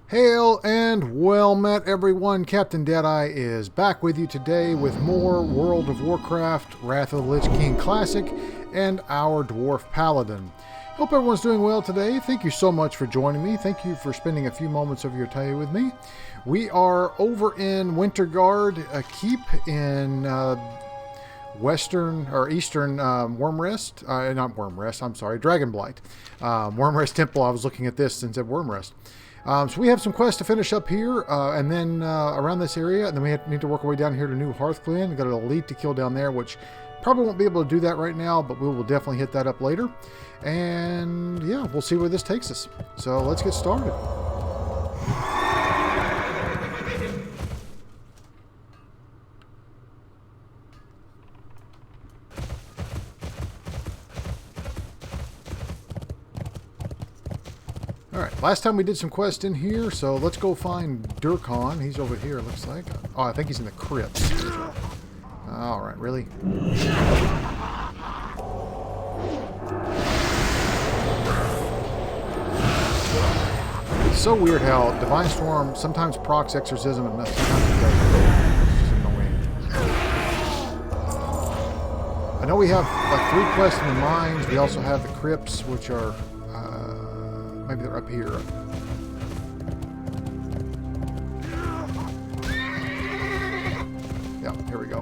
Hail and well met, everyone. Captain Deadeye is back with you today with more World of Warcraft, Wrath of the Lich King Classic, and our Dwarf Paladin. Hope everyone's doing well today. Thank you so much for joining me. Thank you for spending a few moments of your day with me. We are over in Wintergarde Keep in Western or Eastern Wormrest. Not Wormrest, I'm sorry, Dragonblight. Wormrest Temple, I was looking at this and said Wormrest. So we have some quests to finish up here, and then around this area, and then we need to work our way down here to New Hearthglen. We've got an elite to kill down there, which probably won't be able to do that right now, but we will definitely hit that up later. And yeah, we'll see where this takes us. So let's get started. Alright, last time we did some quests in here, so let's go find Durkon. He's over here, it looks like. Oh, I think he's in the crypts. Alright, really? It's so weird how Divine Storm sometimes procs Exorcism and sometimes it doesn't. It's just annoying. I know we have like 3 quests in the mines. We also have the crypts, which are... maybe they're up here. Yeah, here we go.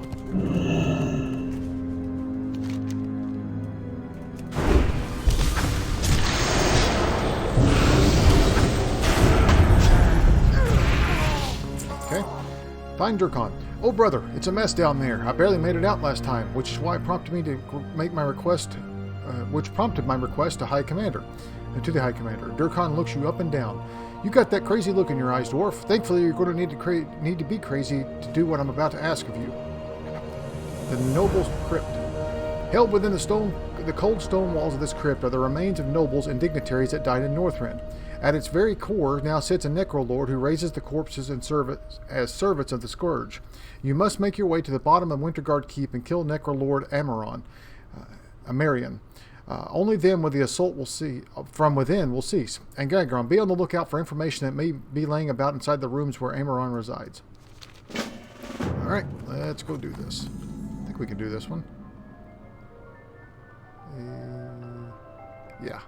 Okay. Find Durkon. Oh, brother, it's a mess down there. I barely made it out last time, which is why it prompted me to make my request, which prompted my request to High Commander. And to the High Commander. Durkon looks you up and down. You got that crazy look in your eyes, Dwarf. Thankfully, you're going to need to be crazy to do what I'm about to ask of you. The Noble's Crypt. Held within the cold stone walls of this crypt are the remains of nobles and dignitaries that died in Northrend. At its very core now sits a necrolord who raises the corpses as servants of the Scourge. You must make your way to the bottom of Wintergarde Keep and kill necrolord Amarion. Only then will the assault from within will cease. And Gagron, be on the lookout for information that may be laying about inside the rooms where Amaron resides. Alright, let's go do this. I think we can do this one. Yeah.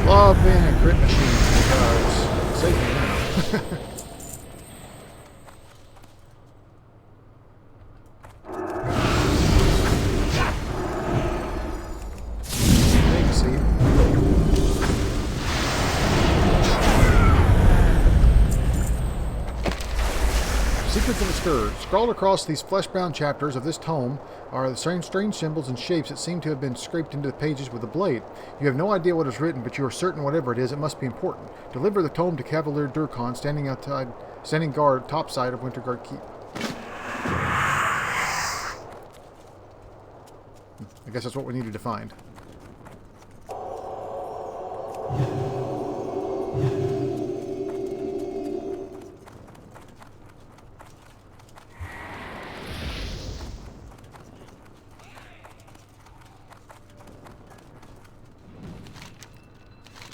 Love being a crit machine because it saves me now. Thanks, see. Secrets of the Scourge. Scrawled across these flesh-bound chapters of this tome are the strange symbols and shapes that seem to have been scraped into the pages with a blade. You have no idea what is written, but you are certain whatever it is, it must be important. Deliver the tome to Cavalier Durkon, standing guard topside of Wintergarde Keep. I guess that's what we needed to find.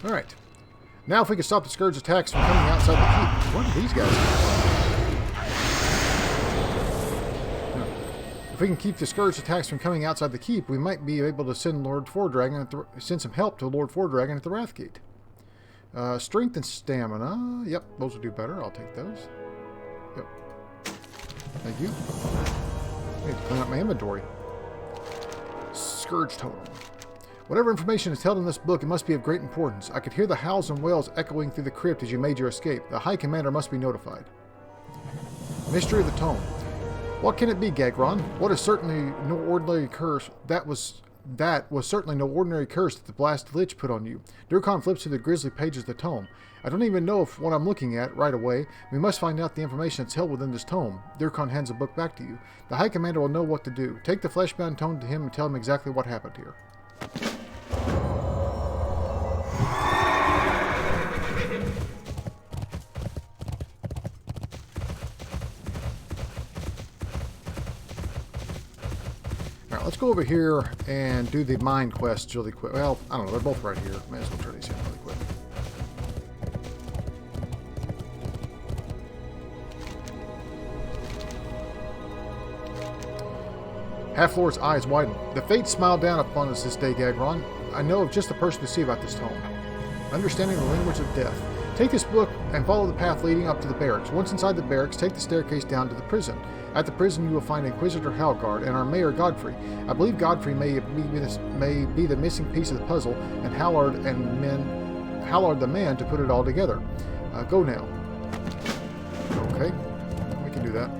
Alright. Now if we can stop the Scourge attacks from coming outside the keep. Where did these guys come from? If we can keep the Scourge attacks from coming outside the keep, we might be able to send send some help to Lord Fordragon at the Wrathgate. Strength and stamina. Yep, those will do better. I'll take those. Yep. Thank you. I need to clean up my inventory. Scourge totem. Whatever information is held in this book, it must be of great importance. I could hear the howls and wails echoing through the crypt as you made your escape. The High Commander must be notified. Mystery of the tome. What can it be, Gagron? What is certainly no ordinary curse? That was certainly no ordinary curse that the blasted lich put on you. Durkon flips through the grisly pages of the tome. I don't even know what I'm looking at right away. We must find out the information that's held within this tome. Durkon hands the book back to you. The High Commander will know what to do. Take the fleshbound tome to him and tell him exactly what happened here. Alright, let's go over here and do the mine quests really quick. Well, I don't know, they're both right here. Might as well try these out really quick. Half-Lord's eyes widen. The Fates smiled down upon us this day, Gagron. I know of just the person to see about this tome. Understanding the language of death. Take this book and follow the path leading up to the barracks. Once inside the barracks, take the staircase down to the prison. At the prison, you will find Inquisitor Halgard and our Mayor Godfrey. I believe Godfrey may be the missing piece of the puzzle, and Hallard the man to put it all together. Go now. Okay, we can do that.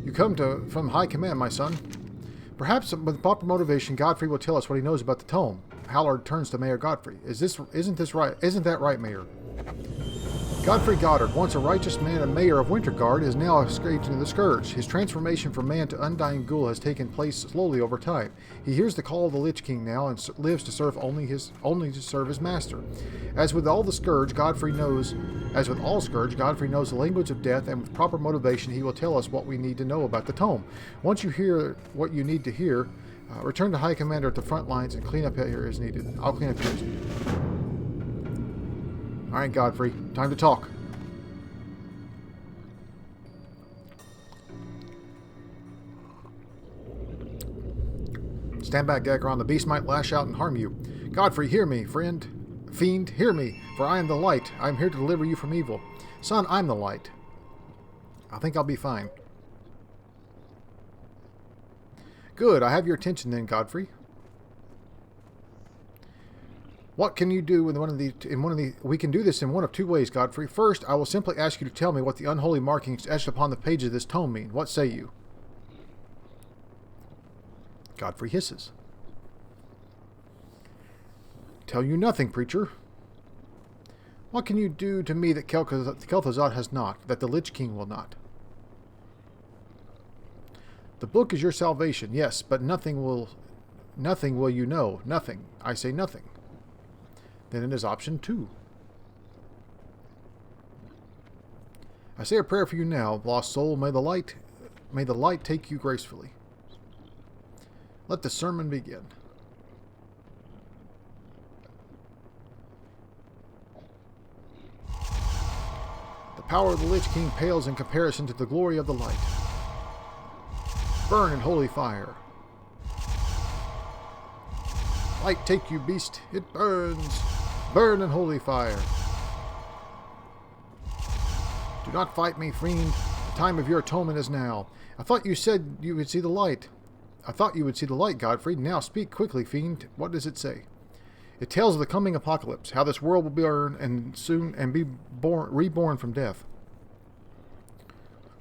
You come from High Command, my son. Perhaps with proper motivation, Godfrey will tell us what he knows about the tome. Hallard turns to Mayor Godfrey. Isn't that right, Mayor? Godfrey Goddard, once a righteous man and mayor of Winterguard, is now escaped into the Scourge. His transformation from man to undying ghoul has taken place slowly over time. He hears the call of the Lich King now and lives to serve only to serve his master. As with all Scourge, Godfrey knows the language of death, and with proper motivation, he will tell us what we need to know about the tome. Once you hear what you need to hear, return to High Commander at the front lines and clean up here as needed. I'll clean up here as needed. Alright, Godfrey. Time to talk. Stand back, Gagron. The beast might lash out and harm you. Godfrey, hear me, friend. Fiend, hear me, for I am the light. I am here to deliver you from evil. Son, I'm the light. I think I'll be fine. Good. I have your attention then, Godfrey. What can you do we can do this in one of two ways, Godfrey. First, I will simply ask you to tell me what the unholy markings etched upon the page of this tome mean. What say you? Godfrey hisses. Tell you nothing, preacher. What can you do to me that Kel'Thuzad has not, that the Lich King will not? The book is your salvation, yes, but nothing will you know. Nothing. I say nothing. Then it is option 2. I say a prayer for you now, lost soul. May the light take you gracefully. Let the sermon begin. The power of the Lich King pales in comparison to the glory of the light. Burn in holy fire. Light take you, beast. It burns. Burn in holy fire. Do not fight me, fiend. The time of your atonement is now. I thought you said you would see the light. I thought you would see the light, Godfrey. Now speak quickly, fiend. What does it say? It tells of the coming apocalypse, how this world will burn and be reborn from death.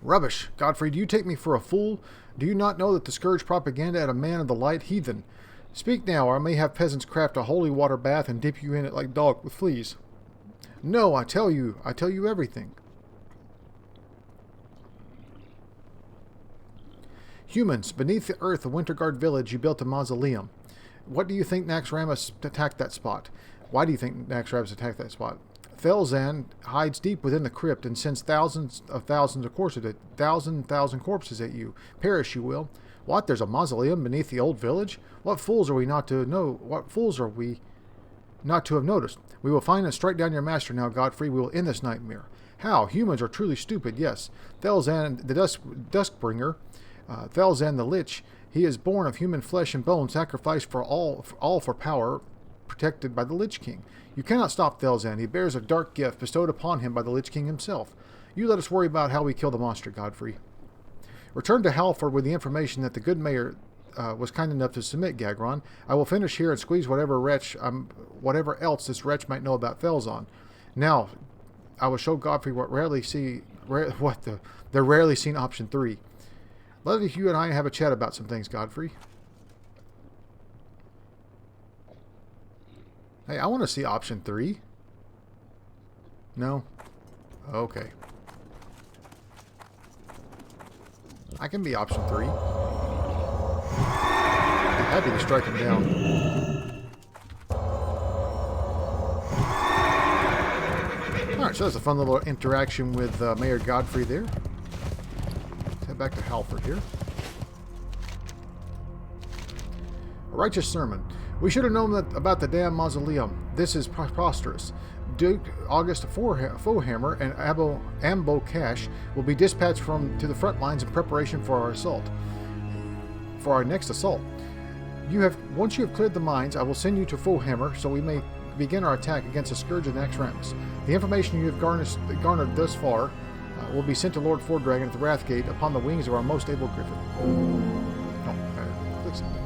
Rubbish. Godfrey, do you take me for a fool? Do you not know that the Scourge propaganda at a man of the light, heathen? Speak now, or I may have peasants craft a holy water bath and dip you in it like dog with fleas. No, I tell you everything. Humans, beneath the earth of Wintergarde village, you built a mausoleum. What do you think Naxxramas attacked that spot? Why do you think Naxxramas attacked that spot? Felzan hides deep within the crypt and sends thousands of corpses at you. Perish you will. What? There's a mausoleum beneath the old village? What fools are we not to know? What fools are we not to have noticed? We will find and strike down your master now, Godfrey. We will end this nightmare. How? Humans are truly stupid, yes. Felzan, the Duskbringer, Felzan the Lich, he is born of human flesh and bone, sacrificed for all for power, protected by the Lich King. You cannot stop Felzan. He bears a dark gift bestowed upon him by the Lich King himself. You let us worry about how we kill the monster, Godfrey. Return to Halford with the information that the good mayor was kind enough to submit, Gagron. I will finish here and squeeze whatever else this wretch might know about Felzan. Now, I will show Godfrey the rarely seen option 3. Let you and I have a chat about some things, Godfrey. Hey, I want to see option 3. No? Okay. I can be option 3. I'm happy to strike him down. Alright, so that's a fun little interaction with Mayor Godfrey there. Let's head back to Halford here. A righteous sermon. We should have known about the damn mausoleum. This is preposterous. Duke August Fohammer and Ambo Cash will be dispatched to the front lines in preparation for our next assault. Once you have cleared the mines, I will send you to Fohammer so we may begin our attack against the Scourge of Naxxramas. The information you have garnered thus far will be sent to Lord Fordragon at the Wrathgate upon the wings of our most able griffin. Oh, click something.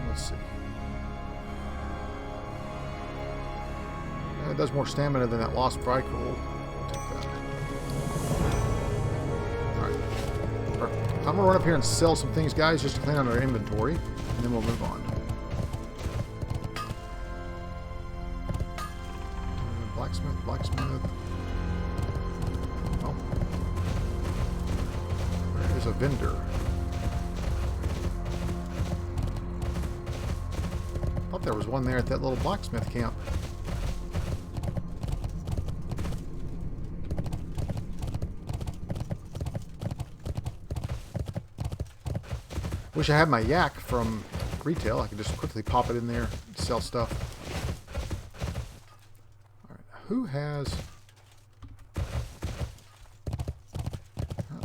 Let's see. It does more stamina than that Lost Frike roll. I'll take that. Alright. I'm going to run up here and sell some things, guys, just to clean out our inventory, and then we'll move on. Blacksmith. Oh. There's a vendor. Thought there was one there at that little blacksmith camp. Wish I had my yak from retail. I could just quickly pop it in there and sell stuff. Alright, who has...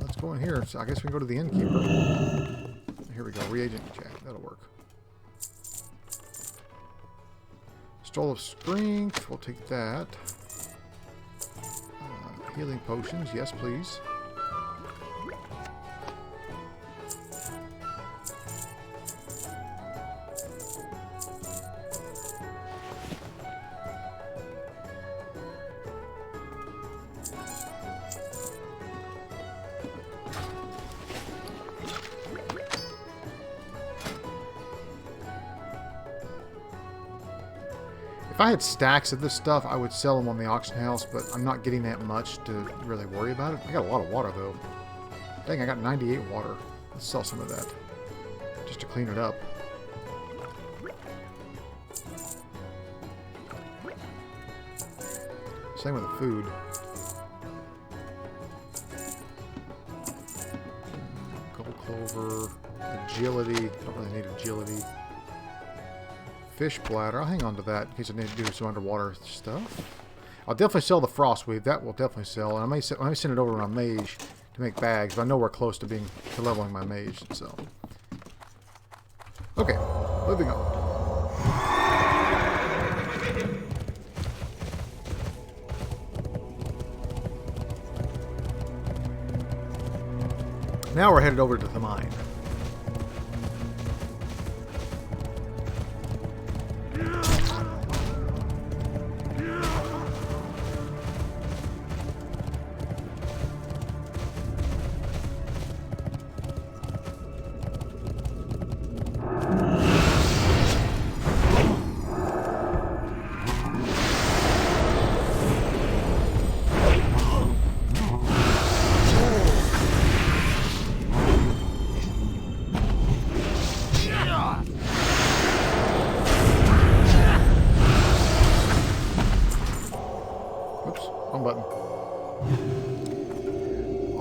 let's go in here. So I guess we can go to the innkeeper. Here we go. Reagent check. That'll work. Stole of Strength. We'll take that. Healing potions. Yes, please. If I had stacks of this stuff, I would sell them on the auction house, but I'm not getting that much to really worry about it. I got a lot of water, though. Dang, I got 98 water. Let's sell some of that, just to clean it up. Same with the food. Gold clover, agility. Don't really need agility. Fish bladder. I'll hang on to that in case I need to do some underwater stuff. I'll definitely sell the frostweave. That will definitely sell. And I may send it over to my mage to make bags, but I know we're close to leveling my mage. So, okay, moving on. Now we're headed over to the mine.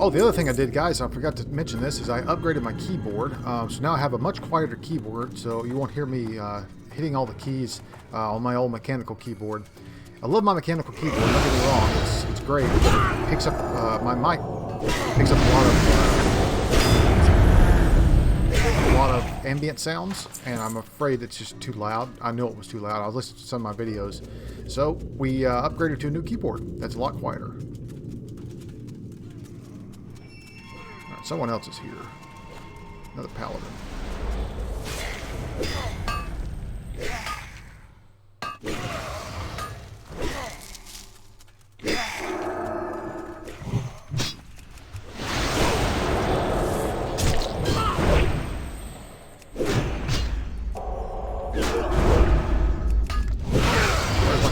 Oh, the other thing I did, guys, I forgot to mention this, is I upgraded my keyboard. So now I have a much quieter keyboard, so you won't hear me hitting all the keys on my old mechanical keyboard. I love my mechanical keyboard, don't get me wrong, it's great. It picks up, my mic picks up a lot of ambient sounds, and I'm afraid it's just too loud. I knew it was too loud. I was listening to some of my videos. So we upgraded to a new keyboard that's a lot quieter. Alright, someone else is here. Another Paladin.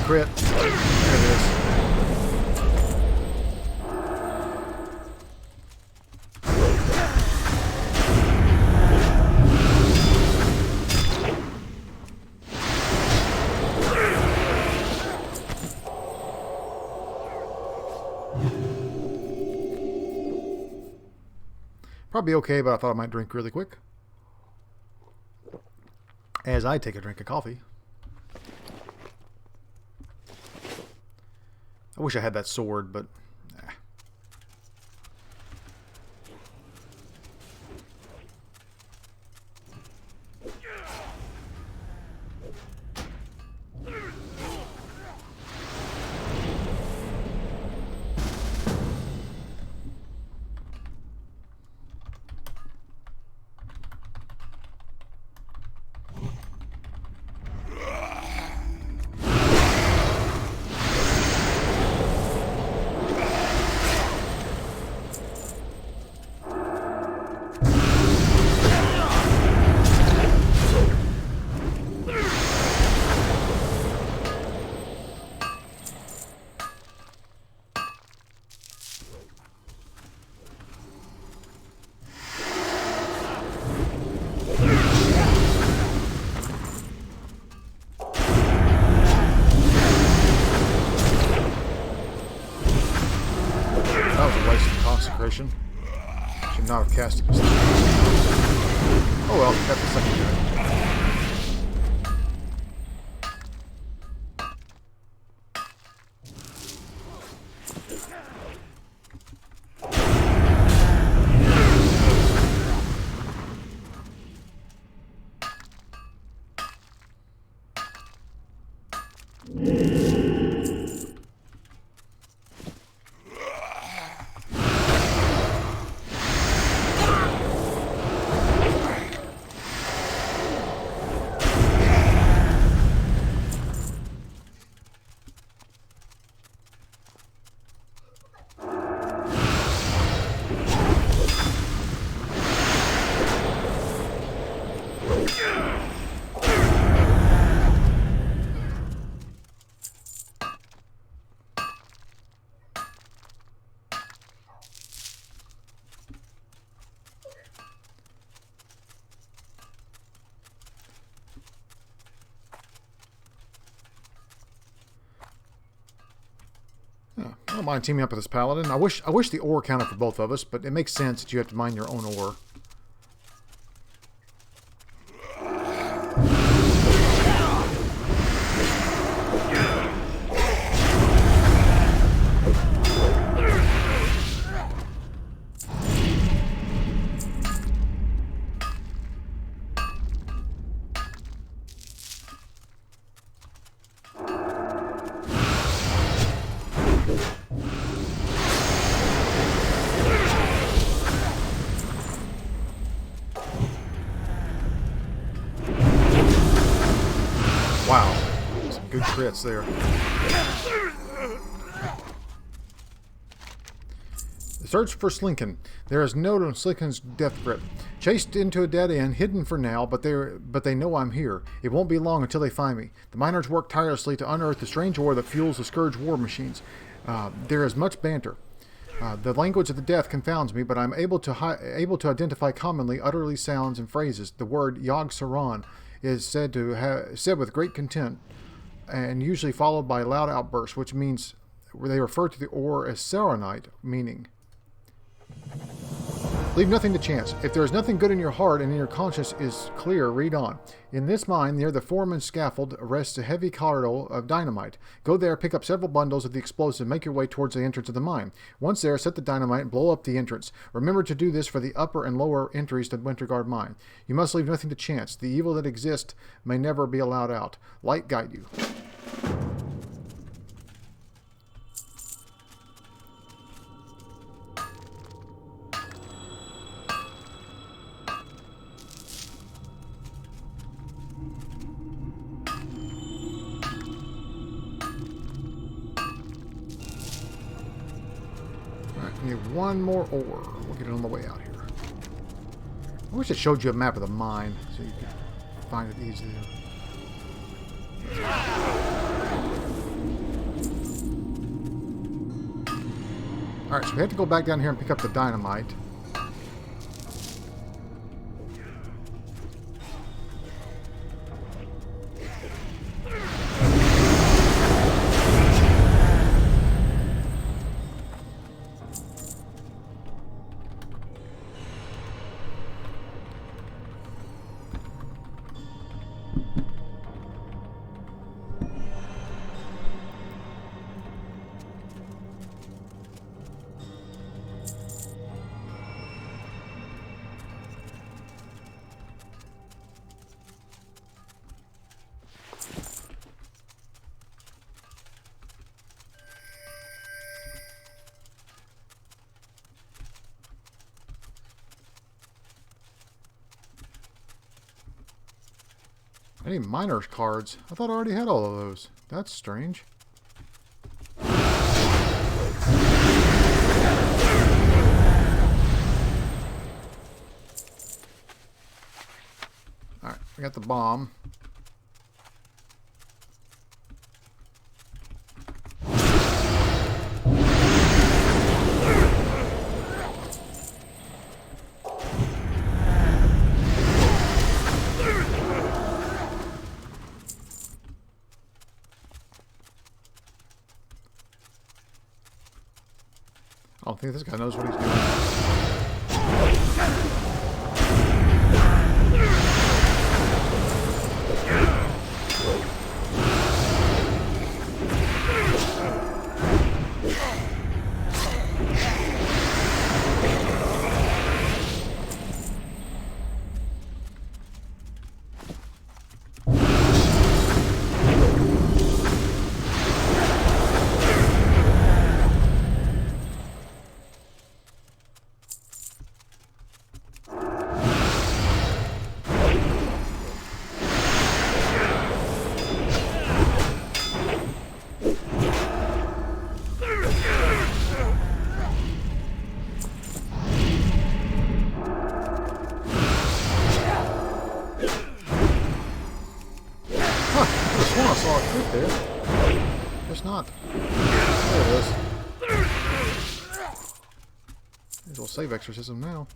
Crit. There it is. Probably okay, but I thought I might drink really quick as I take a drink of coffee. I wish I had that sword, but concentration. Should not have cast it. Oh well, got the second guy. I don't mind teaming up with this Paladin. I wish the ore counted for both of us, but it makes sense that you have to mine your own ore. Wow, some good crits there. Search for Slinkin. There is note on Slinkin's death grip. Chased into a dead end, hidden for now, but they know I'm here. It won't be long until they find me. The miners work tirelessly to unearth the strange ore that fuels the Scourge war machines. There is much banter. The language of the death confounds me, but I'm able to identify commonly utterly sounds and phrases. The word Yog Saron is said with great content, and usually followed by loud outbursts, which means they refer to the ore as Saronite, meaning Leave nothing to chance. If there is nothing good in your heart and in your conscience is clear, read on. In this mine, near the foreman's scaffold, rests a heavy cargo of dynamite. Go there, pick up several bundles of the explosive, and make your way towards the entrance of the mine. Once there, set the dynamite and blow up the entrance. Remember to do this for the upper and lower entries to Wintergarde mine. You must leave nothing to chance. The evil that exists may never be allowed out. Light guide you. We need one more ore. We'll get it on the way out here. I wish it showed you a map of the mine so you could find it easily. Alright, so we have to go back down here and pick up the dynamite. I need miner's cards. I thought I already had all of those. That's strange. Alright, we got the bomb. I don't think this guy knows what he's doing. Not. There it is. There's a little save exorcism now.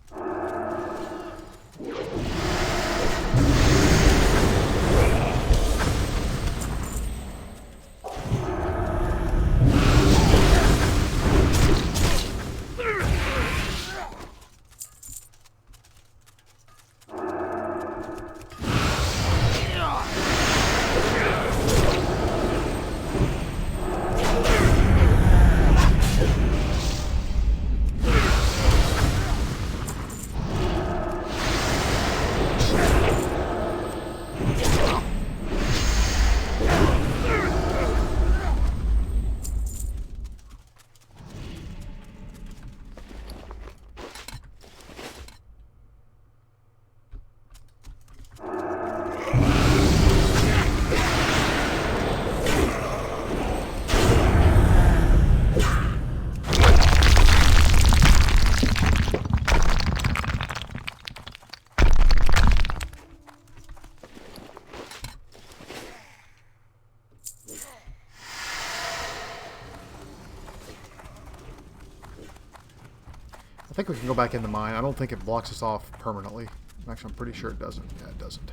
I think we can go back in the mine. I don't think it blocks us off permanently. Actually, I'm pretty sure it doesn't. Yeah, it doesn't.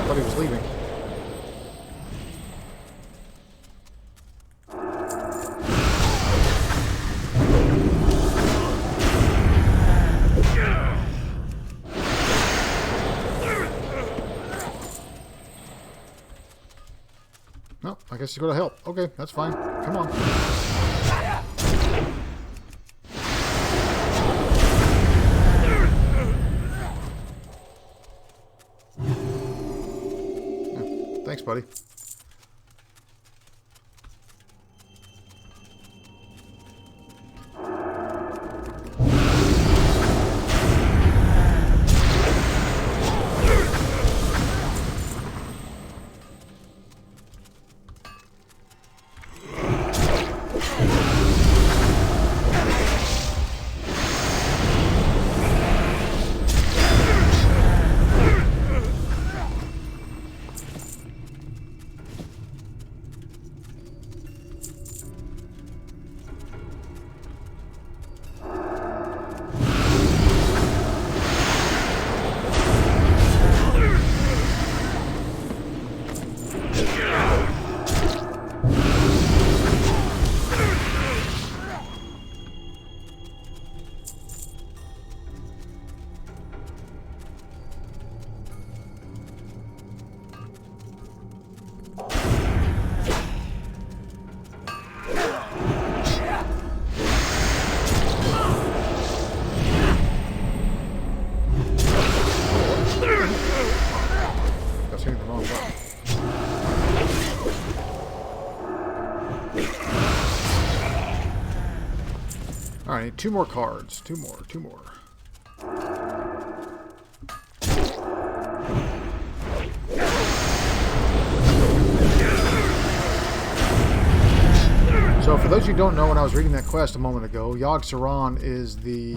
thought he was leaving. No, I guess he's going to help. Okay, that's fine. Come on. Yeah, thanks, buddy. Alright, I need 2 more cards. 2 more, 2 more. So for those of you who don't know, when I was reading that quest a moment ago, Yogg-Saron is the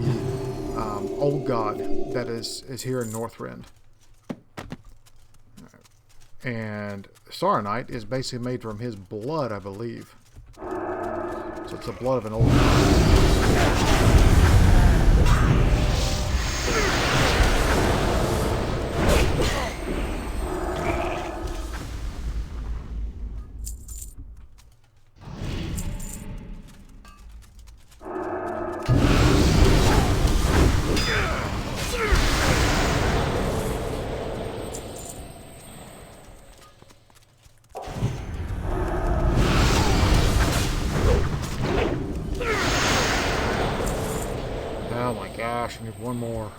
old god that is here in Northrend. And Saronite is basically made from his blood, I believe. So it's the blood of an old god. Oh my gosh, I need 1 more.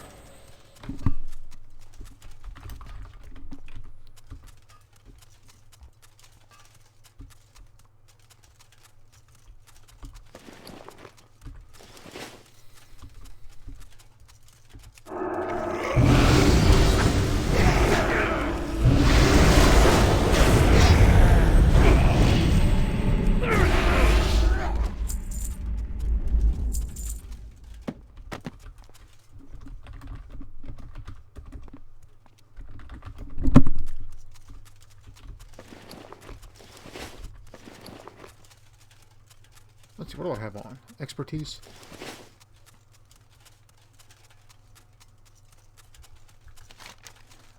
Let's see, what do I have on? Expertise?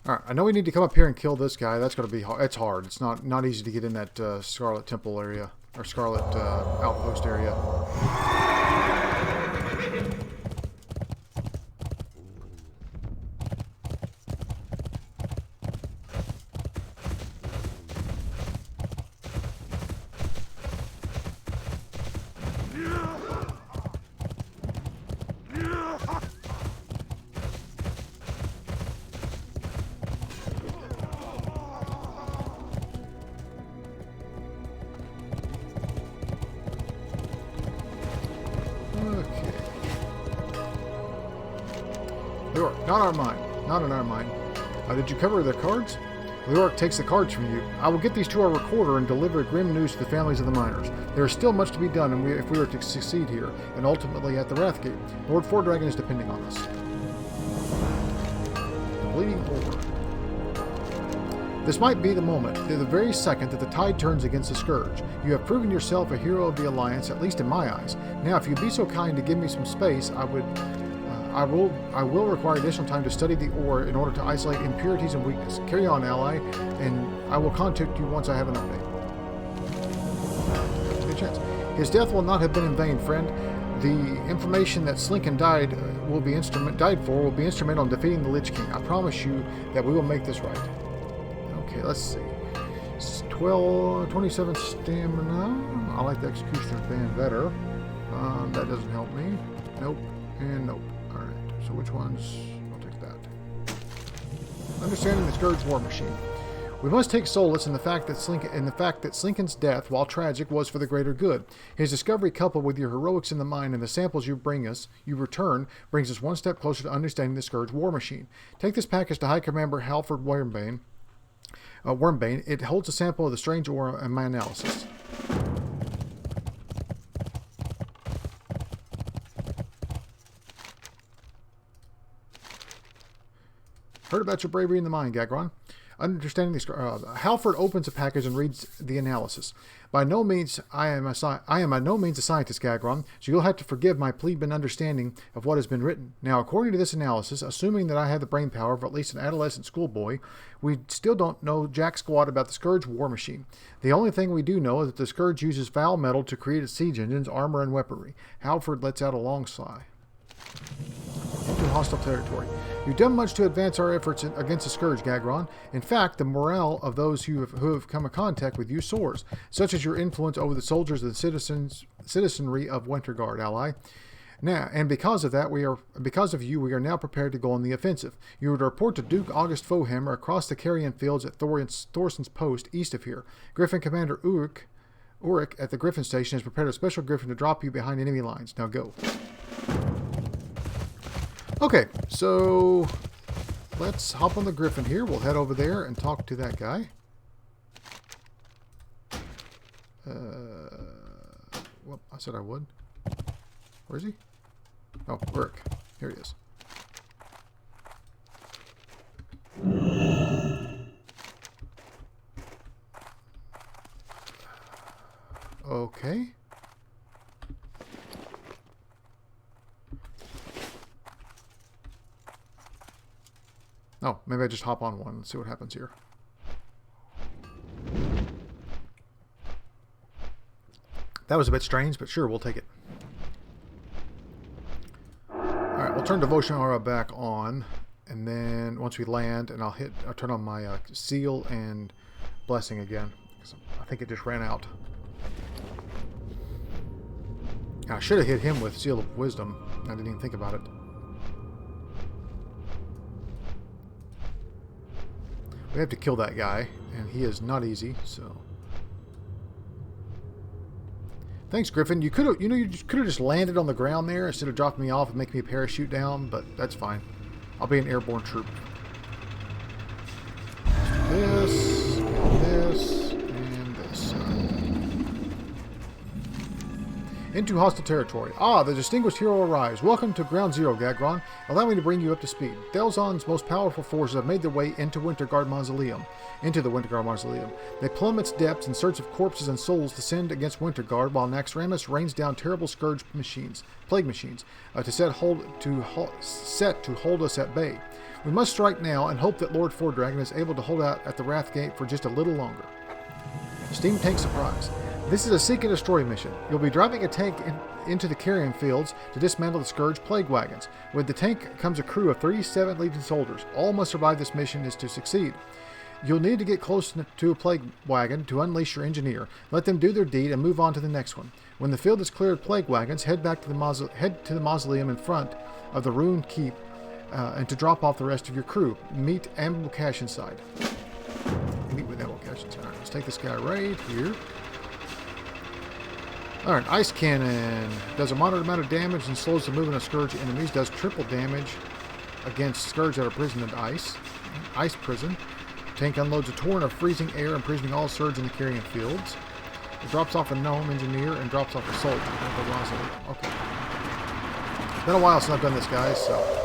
Alright, I know we need to come up here and kill this guy. That's going to be hard. It's hard. It's not easy to get in that Scarlet Temple area, or Scarlet Outpost area. Not our mine. Not in our mine. Did you cover the cards? Leoric takes the cards from you. I will get these to our recorder and deliver grim news to the families of the miners. There is still much to be done if we are to succeed here, and ultimately at the Wrathgate. Lord Fordragon is depending on us. Bleeding over. This might be the moment, the very second that the tide turns against the Scourge. You have proven yourself a hero of the Alliance, at least in my eyes. Now, if you'd be so kind to give me some space, I I will require additional time to study the ore in order to isolate impurities and weakness. Carry on, ally, and I will contact you once I have an update. Good chance. His death will not have been in vain, friend. The information that Slinkin died will be instrumental in defeating the Lich King. I promise you that we will make this right. Okay, let's see. 27 stamina. I like the Executioner's Band better. That doesn't help me. Nope. And nope. Alright, so which ones? I'll take that. Understanding the Scourge War Machine. We must take solace in the fact that Slinkin's death, while tragic, was for the greater good. His discovery, coupled with your heroics in the mine and the samples you return, brings us one step closer to understanding the Scourge War Machine. Take this package to High Commander Halford Wormbane. It holds a sample of the strange ore and my analysis. Heard about your bravery in the mine, Gagron. Understanding these, Halford opens a package and reads the analysis. By no means I am by no means a scientist, Gagron, so you'll have to forgive my plebeian understanding of what has been written. Now, according to this analysis, assuming that I have the brain power of at least an adolescent schoolboy, we still don't know jack squat about the Scourge War Machine. The only thing we do know is that the Scourge uses foul metal to create its siege engines, armor, and weaponry. Halford lets out a long sigh. Into hostile territory. You've done much to advance our efforts against the Scourge, Gagron. In fact, the morale of those who have come in contact with you soars, such as your influence over the soldiers and citizenry of Winterguard, ally. Now, and because of you, we are now prepared to go on the offensive. You are to report to Duke August Fohammer across the Carrion Fields at Thorson's Post, east of here. Griffin Commander Ulrich at the Griffin Station has prepared a special Griffin to drop you behind enemy lines. Now go. Okay, so let's hop on the Griffin here. We'll head over there and talk to that guy. Well, I said I would. Where is he? Oh, Ulrich. Here he is. Okay. Oh, maybe I just hop on one and see what happens here. That was a bit strange, but sure, we'll take it. Alright, we'll turn Devotion Aura back on, and then once we land, and I'll turn on my Seal and Blessing again. I think it just ran out. I should have hit him with Seal of Wisdom. I didn't even think about it. We have to kill that guy, and he is not easy, so... Thanks, Griffin. You could have, you could have just landed on the ground there instead of dropping me off and making me parachute down, but that's fine. I'll be an airborne troop. This, and this, and this. Into hostile territory. Ah, the distinguished hero arrives. Welcome to Ground Zero, Gagron. Allow me to bring you up to speed. Thelzon's most powerful forces have made their way into the Winterguard Mausoleum. They plumb its depths in search of corpses and souls to send against Winterguard, while Naxxramas rains down terrible scourge machines, plague machines, to hold us at bay. We must strike now and hope that Lord Fordragon is able to hold out at the Wrath Gate for just a little longer. Steam Tank Surprise. This is a seek and destroy mission. You'll be driving a tank into the Carrion Fields to dismantle the Scourge plague wagons. With the tank comes a crew of 37 Legion soldiers. All must survive this mission is to succeed. You'll need to get close to a plague wagon to unleash your engineer. Let them do their deed and move on to the next one. When the field is cleared of plague wagons, head to the mausoleum in front of the ruined keep and to drop off the rest of your crew. Meet Amble Cash inside. Meet with Amble Cash inside. Let's take this guy right here. Alright, Ice Cannon. Does a moderate amount of damage and slows the movement of Scourge enemies. Does triple damage against Scourge that are imprisoned in ice. Ice Prison. Tank unloads a torrent of freezing air, imprisoning all Surge in the Carrion Fields. It drops off a gnome engineer and drops off a soldier. Okay. It's been a while since I've done this, guys, so...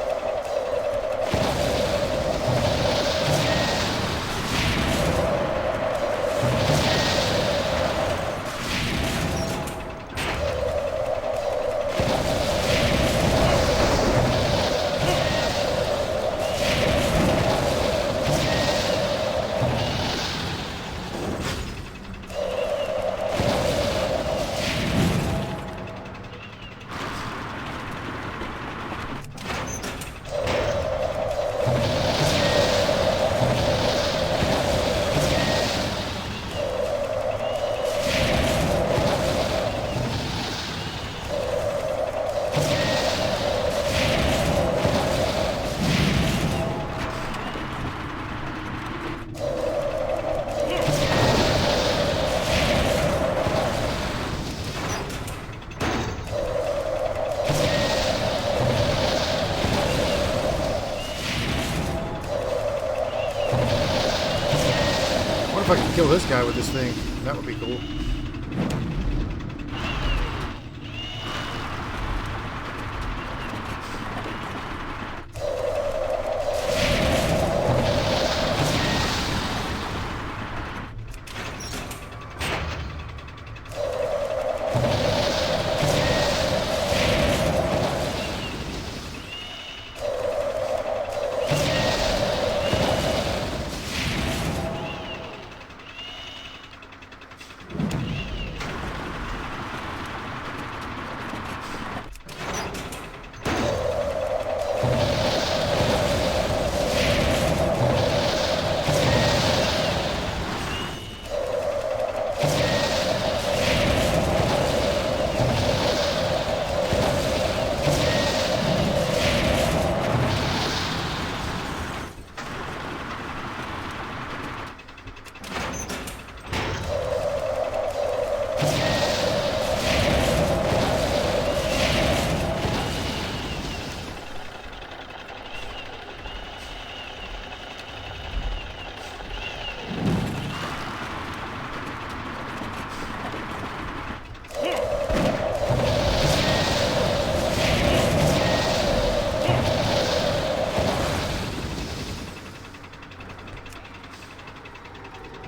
if I can kill this guy with this thing. That would be cool.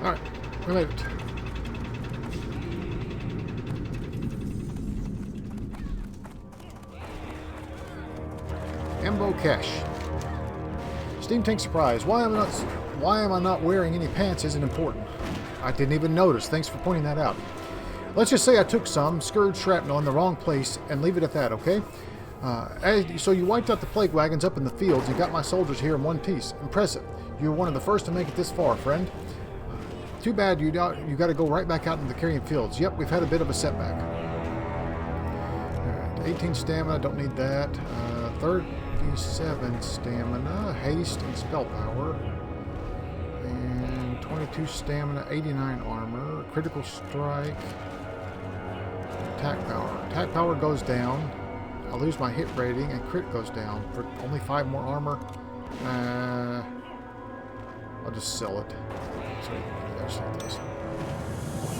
Alright, we made it. Ambo cache. Steam tank surprise. Why am I not wearing any pants isn't important. I didn't even notice. Thanks for pointing that out. Let's just say I took some Scourge shrapnel in the wrong place and leave it at that, okay? So you wiped out the plague wagons up in the fields and got my soldiers here in one piece. Impressive. You were one of the first to make it this far, friend. Too bad you got to go right back out into the carrying fields. Yep, we've had a bit of a setback. Alright, 18 stamina, don't need that. 37 stamina, haste and spell power. And 22 stamina, 89 armor, critical strike, attack power. Attack power goes down. I lose my hit rating and crit goes down for only 5 more armor. I'll just sell it.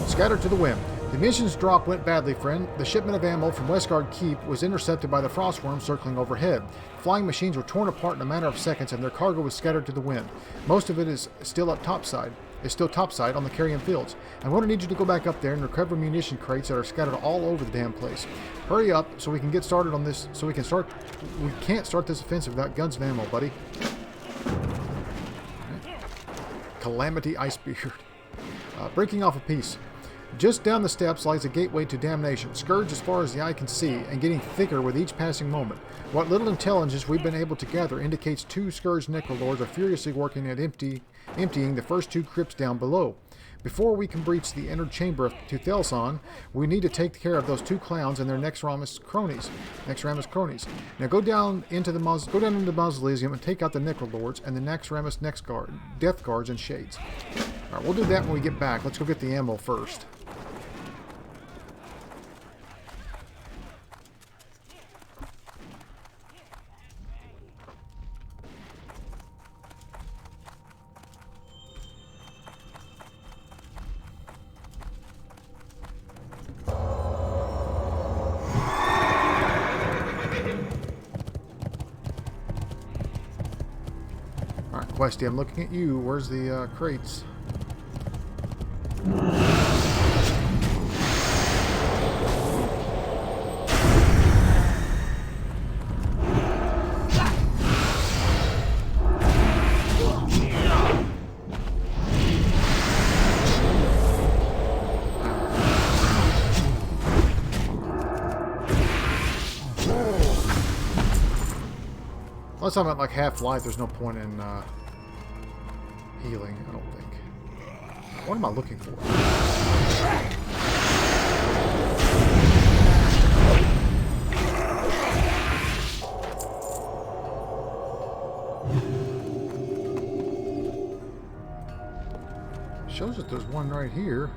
Scattered to the wind. The mission's drop went badly, friend. The shipment of ammo from Wintergarde Keep was intercepted by the frostworms circling overhead. Flying machines were torn apart in a matter of seconds, and their cargo was scattered to the wind. Most of it is still topside on the carrion fields. I'm going to need you to go back up there and recover munition crates that are scattered all over the damn place. Hurry up so we can get started on this. We can't start this offensive without guns and ammo, buddy. Calamity Icebeard. Breaking off a piece. Just down the steps lies a gateway to damnation, Scourge as far as the eye can see, and getting thicker with each passing moment. What little intelligence we've been able to gather indicates 2 Scourge Necrolords are furiously working at emptying the first 2 crypts down below. Before we can breach the inner chamber to Thelson, we need to take care of those 2 clowns and their Naxxramas cronies. Now go down into the Mausoleum and take out the Necrolords and the Naxxramas Death Guards and Shades. Alright, we'll do that when we get back. Let's go get the ammo first. Questy, I'm looking at you. Where's the crates? Unless I'm at like half life, there's no point in healing, I don't think. What am I looking for? Shows that there's one right here.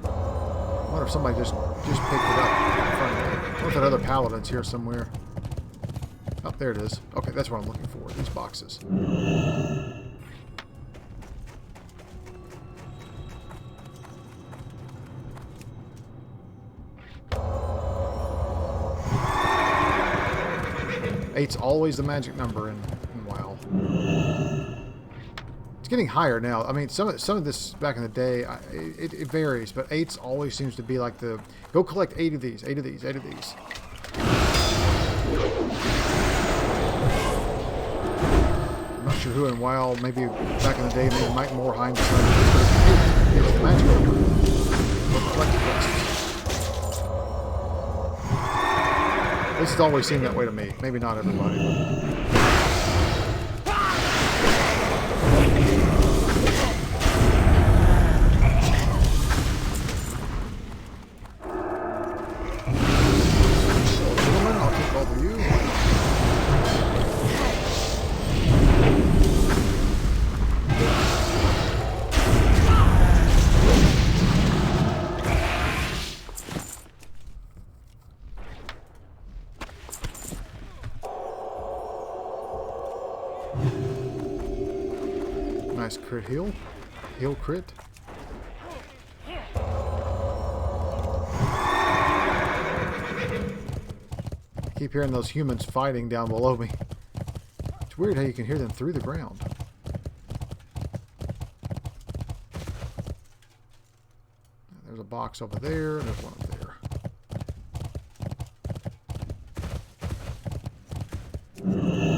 I wonder if somebody just picked it up in front of me. I wonder if that other Paladin's here somewhere. Oh, there it is. Okay, that's what I'm looking for. These boxes. 8's always the magic number in WoW. It's getting higher now. I mean, some of this back in the day, it varies, but 8's always seems to be like the, go collect 8 of these, 8 of these, 8 of these. I'm not sure who in WoW, maybe back in the day, maybe Mike Moorheim decided to it's the magic number. Go collect the quests. This has always seemed that way to me. Maybe not everybody, but... I'll take both of you. Nice crit heal. Heal crit. I keep hearing those humans fighting down below me. It's weird how you can hear them through the ground. There's a box over there, and there's one up there.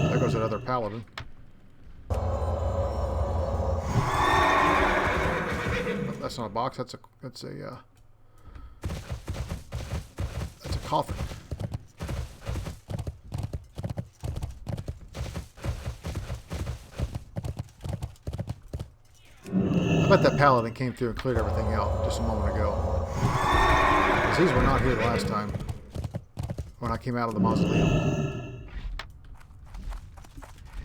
There goes that other paladin. That's not a box. That's a coffin. I bet that paladin came through and cleared everything out just a moment ago. Because these were not here the last time when I came out of the mausoleum.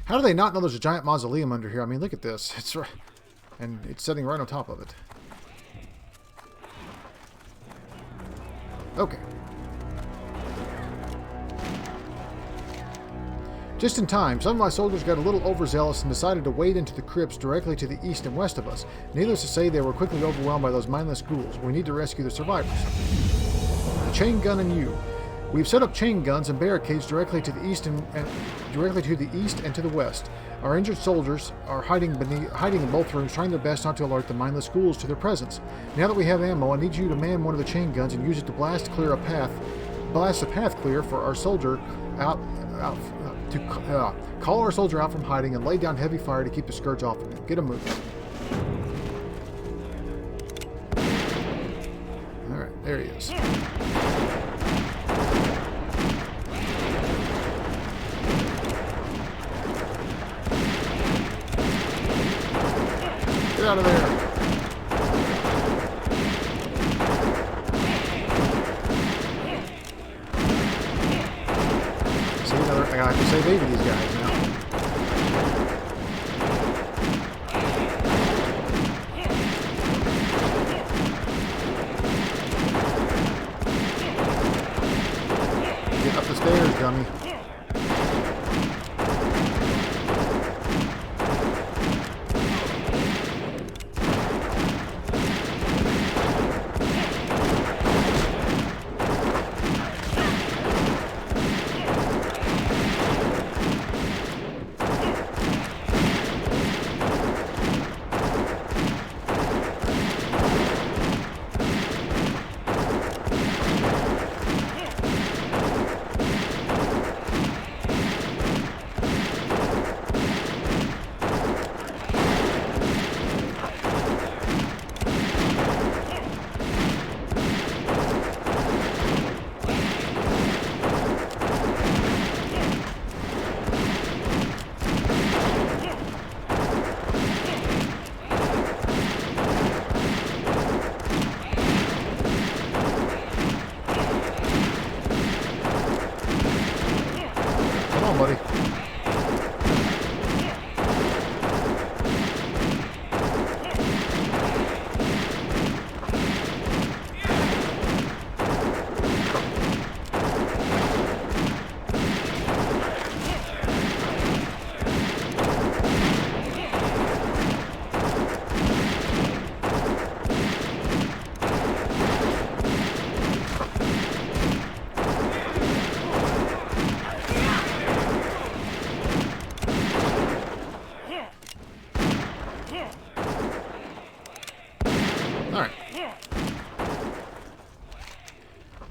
How do they not know there's a giant mausoleum under here? I mean, look at this. It's right, and it's sitting right on top of it. Okay. Just in time, some of my soldiers got a little overzealous and decided to wade into the crypts directly to the east and west of us. Needless to say, they were quickly overwhelmed by those mindless ghouls. We need to rescue the survivors. The chain gun and you. We've set up chain guns and barricades directly to the east and to the west. Our injured soldiers are hiding in both rooms, trying their best not to alert the mindless ghouls to their presence. Now that we have ammo, I need you to man one of the chain guns and use it to blast the path clear for our soldier call our soldier out from hiding and lay down heavy fire to keep the Scourge off of him. Get him moving. All right, there he is. Get out of there. See, I can save 8 of these guys now. Get up the stairs, dummy.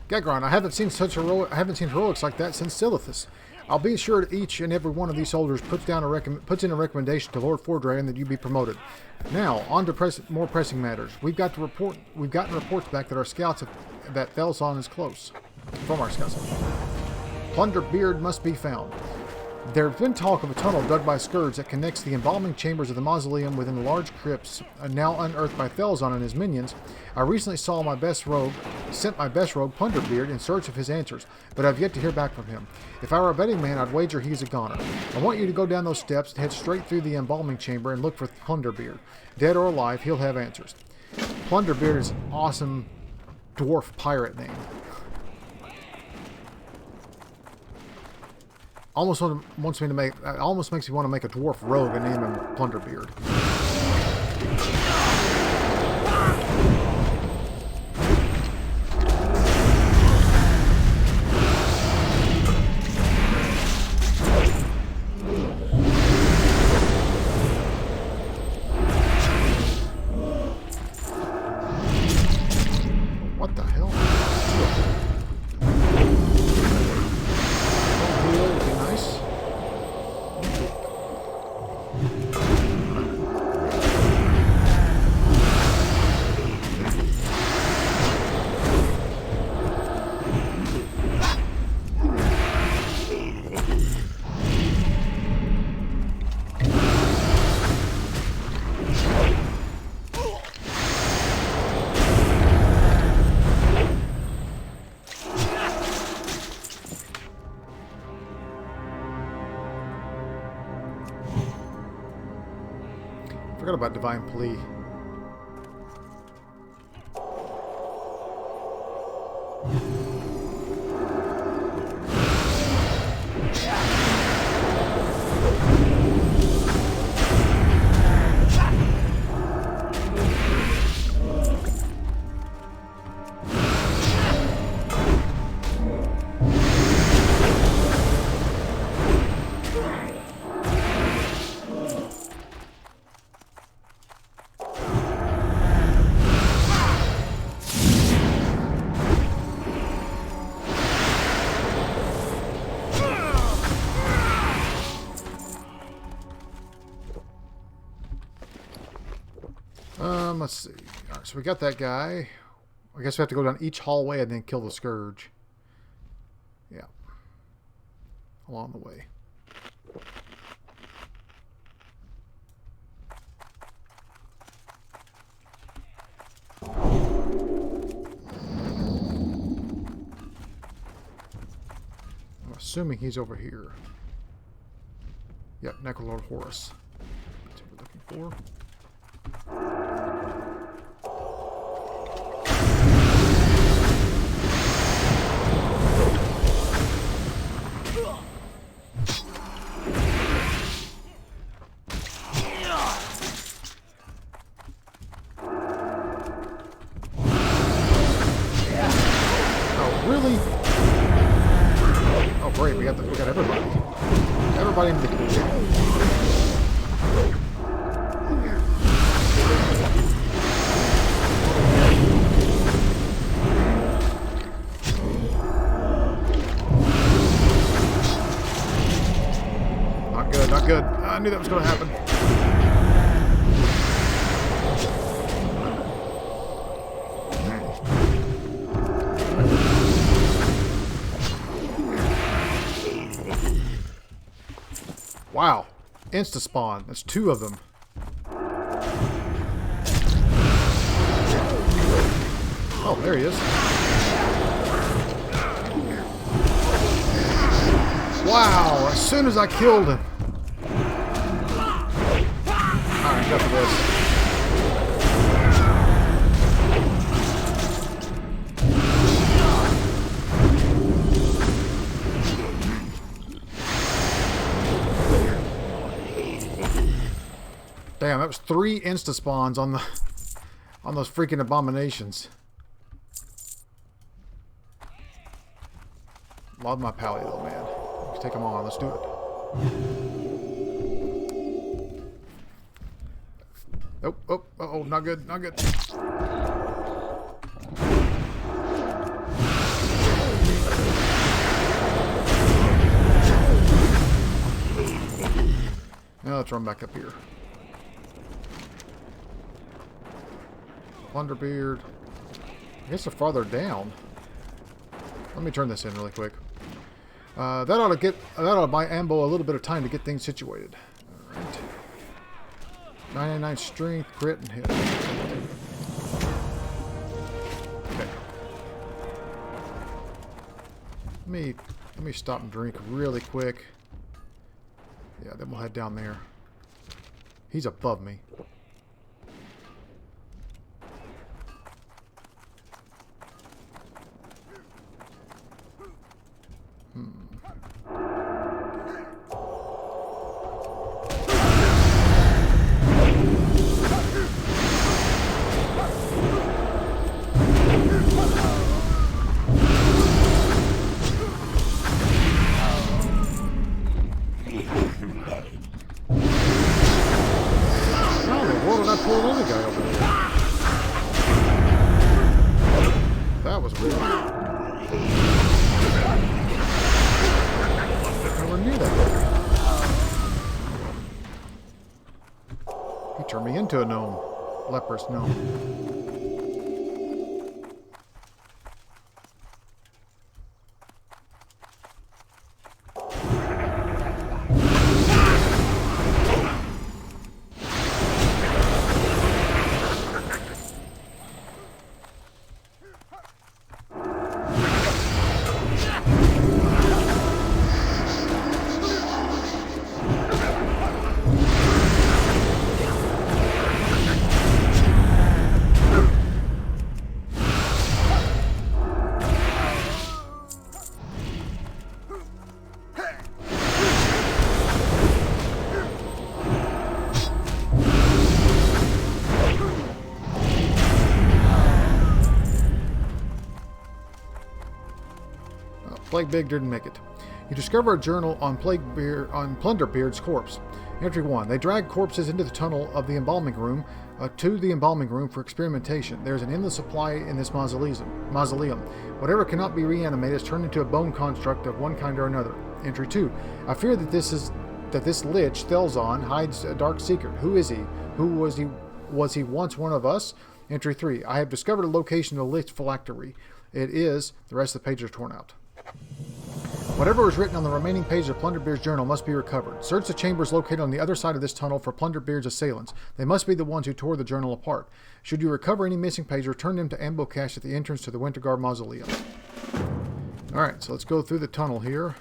Gagron, I haven't seen heroics like that since Silithus. I'll be sure that each and every one of these soldiers puts in a recommendation to Lord Fordragon that you be promoted. Now, on to more pressing matters. We've gotten reports back that our scouts that Thelson is close. From our scouts. Plunderbeard must be found. There's been talk of a tunnel dug by Scourge that connects the embalming chambers of the Mausoleum within the large crypts now unearthed by Thelson and his minions. I recently sent my best rogue, Plunderbeard, in search of his answers, but I've yet to hear back from him. If I were a betting man, I'd wager he's a goner. I want you to go down those steps, head straight through the embalming chamber, and look for Plunderbeard. Dead or alive, he'll have answers. Plunderbeard is an awesome dwarf pirate name. Almost makes me want to make a dwarf rogue and name him Plunderbeard. What the hell? Forgot about Divine Plea. Let's see. All right, so we got that guy. I guess we have to go down each hallway and then kill the Scourge. Yeah. Along the way. I'm assuming he's over here. Yep, Necrolord Horus. That's what we're looking for. Really? Oh great, we got everybody. Everybody in the Not good, not good. I knew that was gonna happen. Wow. Insta-spawn. That's 2 of them. Oh, there he is. Wow. As soon as I killed him. Alright, enough of this. Damn, that was 3 insta spawns on those freaking abominations. Love my pally though, man. Let's take them on. Let's do it. Oh, not good, not good. Now let's run back up here. Plunderbeard. I guess they're farther down. Let me turn this in really quick. That ought to buy Ambo a little bit of time to get things situated. All right. 99 strength, crit, and hit. Okay. Let me stop and drink really quick. Yeah, then we'll head down there. He's above me. That was weird. Nowhere near that. He turned me into a gnome. Leprous gnome. Plaguebeard didn't make it. You discover a journal on Plunderbeard's corpse. Entry 1. They drag corpses into the tunnel of the embalming room to the embalming room for experimentation. There is an endless supply in this mausoleum. Whatever cannot be reanimated is turned into a bone construct of one kind or another. Entry 2. I fear that this lich Thelzon hides a dark secret. Who is he? Was he once one of us? Entry 3. I have discovered a location of the lich phylactery. It is. The rest of the pages are torn out. Whatever was written on the remaining page of Plunderbeard's journal must be recovered. Search the chambers located on the other side of this tunnel for Plunderbeard's assailants. They must be the ones who tore the journal apart. Should you recover any missing pages, return them to Ambo Cache at the entrance to the Winterguard Mausoleum. Alright, so let's go through the tunnel here.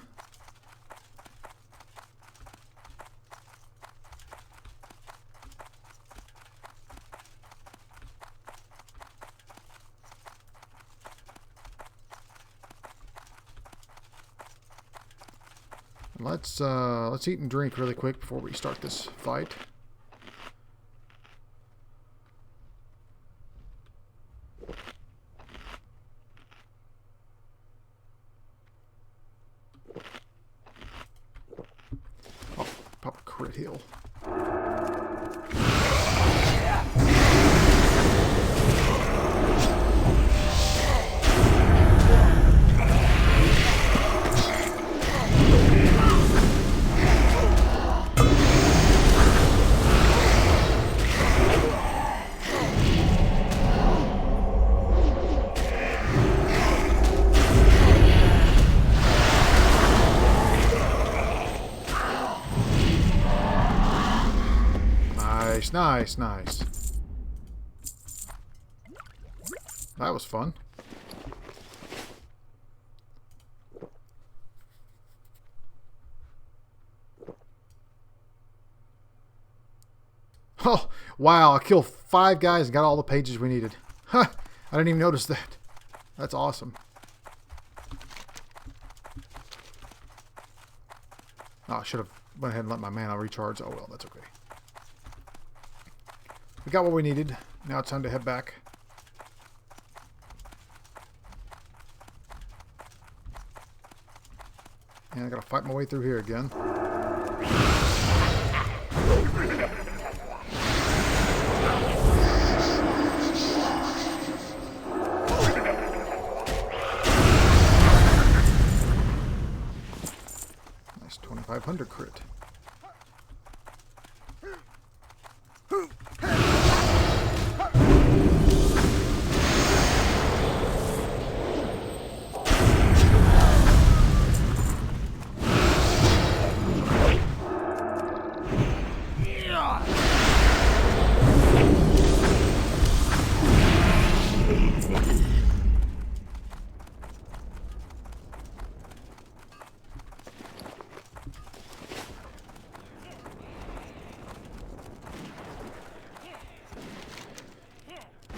Let's eat and drink really quick before we start this fight. Oh, pop a crit heal. Nice, nice. That was fun. Oh, wow. I killed 5 guys and got all the pages we needed. Huh, I didn't even notice that. That's awesome. Oh, I should have went ahead and let my mana recharge. Oh, well, that's okay. We got what we needed. Now it's time to head back. And I gotta fight my way through here again. Nice 2500 crit.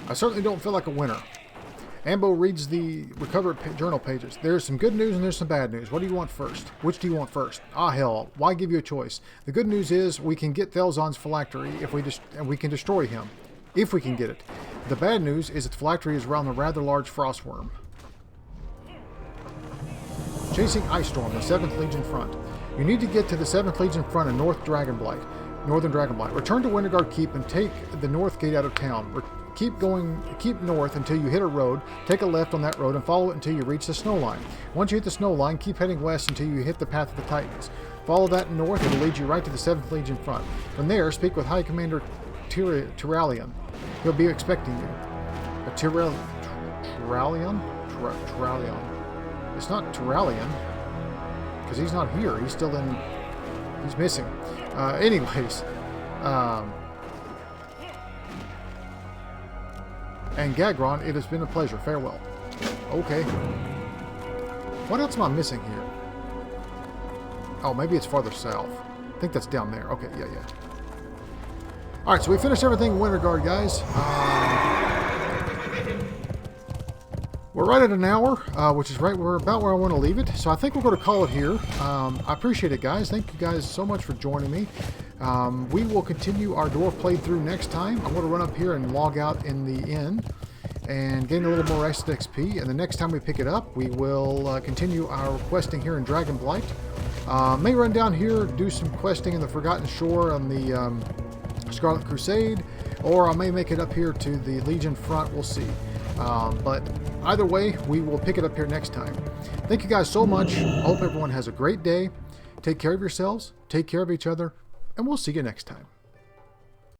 I certainly don't feel like a winner. Ambo reads the recovered journal pages. There's some good news and there's some bad news. What do you want first? Which do you want first? Ah, hell. Why give you a choice? The good news is we can get Thelzon's phylactery if we can destroy him. If we can get it. The bad news is that the phylactery is around a rather large frostworm. Chasing Ice Storm, the 7th Legion front. You need to get to the 7th Legion front in Northern Dragonblight. Return to Wintergarde Keep and take the north gate out of town. Keep north until you hit a road, take a left on that road and follow it until you reach the snow line. Once you hit the snow line, keep heading west until you hit the Path of the Titans. Follow that north, it will lead you right to the 7th Legion front. From there, speak with High Commander Tyrallion. He'll be expecting you. Tyrallion? It's not Tyrallion, because he's not here. He's still in... He's missing. Anyways. And Gagron, it has been a pleasure. Farewell. Okay. What else am I missing here? Oh, maybe it's farther south. I think that's down there. Okay, yeah. Alright, so we finished everything in Winterguard, guys. We're right at an hour, which is right. We're about where I want to leave it. So I think we're going to call it here. I appreciate it, guys. Thank you guys so much for joining me. We will continue our Dwarf playthrough next time. I'm going to run up here and log out in the inn and gain a little more rest XP. And the next time we pick it up, we will continue our questing here in Dragonblight. May run down here, do some questing in the Forgotten Shore on the Scarlet Crusade, or I may make it up here to the Legion front. We'll see. But either way, we will pick it up here next time. Thank you guys so much. I hope everyone has a great day. Take care of yourselves, take care of each other, and we'll see you next time.